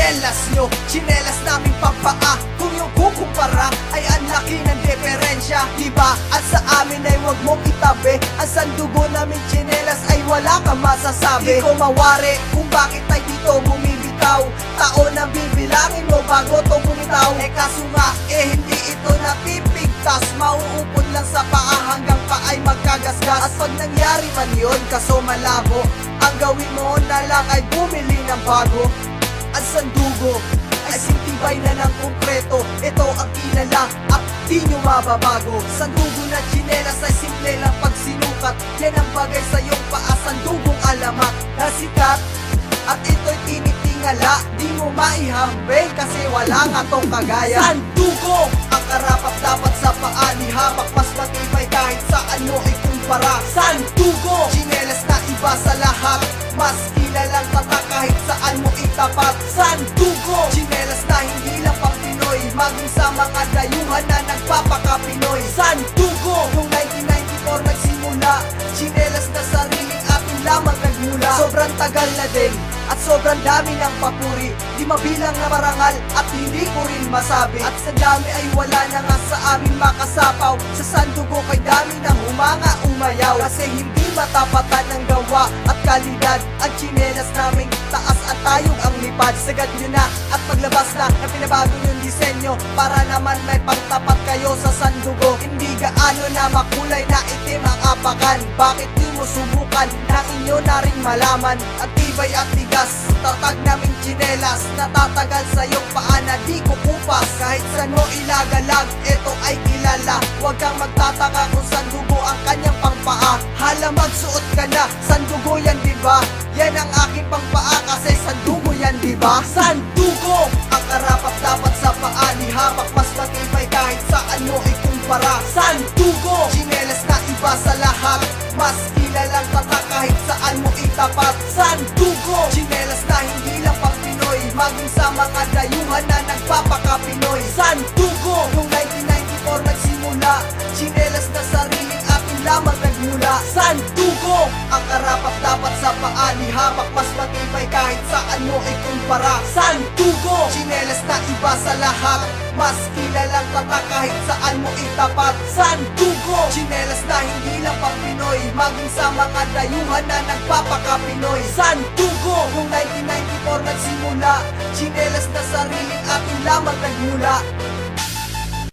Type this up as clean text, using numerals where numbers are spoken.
tsinelas nyo, tsinelas naming pampaa. Kung yung kukumpara ay ang laki ng diferensya, diba? At sa amin ay wag mong itabi, ang sandugo naming tsinelas ay wala kang masasabi. Di ko mawari kung bakit ay dito bumibitaw, taon na bibilangin mo bago to bumitaw. Kaso nga, hindi ito napipigtas, mauupod lang sa paa hanggang paay magkagasgas. At pag nangyari man yun, kaso malabo, ang gawin mo na lang ay bumili ng bago. Ang sandugo ay sintibay na ng konkreto, ito ang kilala at di nyo mababago. Sandugo na tsinelas ay simple lang pag sinukat, yan ang bagay sa iyong paa, sandugong alamat na sikat. At ito'y tinitingala, di mo maihambing kasi wala nga tong kagaya. Sandugo ang karapat dapat sa paa ni hamak, mas matibay kahit saan mo ikumpara. Sandugo, tsinelas na iba sa lahat, mas kilalang tatak kahit saan mo itapat. Sandugo, tsinelas na hindi lang pang Pinoy, maging sa mga dayuhan na nagpapaka-Pinoy. Sandugo, noong 1994 nagsimula, tsinelas na sariling atin lamang nagmula. Sobrang tagal na din at sobrang dami ng papuri, di mabilang na marangal at hindi ko rin masabi. At sa dami ay wala na nga sa amin makasapaw, sa sandugo kay dami ng humanga umayaw. Kasi hindi matapatan ng gawa at kalidad, ang tsinelas naming taas at tayong ang lipad. Sagad nyo na at paglabas na pinabago yung disenyo, para naman may pangtapat kayo sa sandugo. Hindi gaano na makulay na itim ang apakan, bakit di mo subukan na inyo na rin malaman. At tibay at tigas, tatag naming tsinelas, natatagal sa iyong paa na di kukupas. Kahit saan mo ilagalag, ito ay kilala, huwag kang magtataka kung sandugo ang kanyang pangpaa. Hala magsuot ka na, sandugo yan diba? Yan ang aking pangpaa kasi sandugo yan diba? Sandugo ang karapat dapat sa paa ni hamak, mas matibay kahit saan mo ikumpara. Sandugo, tsinelas na iba sa lahat, mas kilalang tatak kahit saan mo itapat. Sandugo, tsinelas na hindi lang pang Pinoy, maging sa mga dayuhan na nagpapaka-Pinoy. Sandugo, noong 1994 nagsimula, tsinelas na sariling atin lamang nagmula. Sandugo, ang karapat dapat sa paa ni hamak, mas matibay kahit saan mo ikumpara. Sandugo, tsinelas na iba sa lahat, mas kilalang tatak kahit saan mo itapat. Sandugo, tsinelas na hindi lang pang Pinoy, maging sa mga dayuhan na nagpapaka-Pinoy. Sandugo, noong 1994 nagsimula, tsinelas na sariling atin lamang nagmula.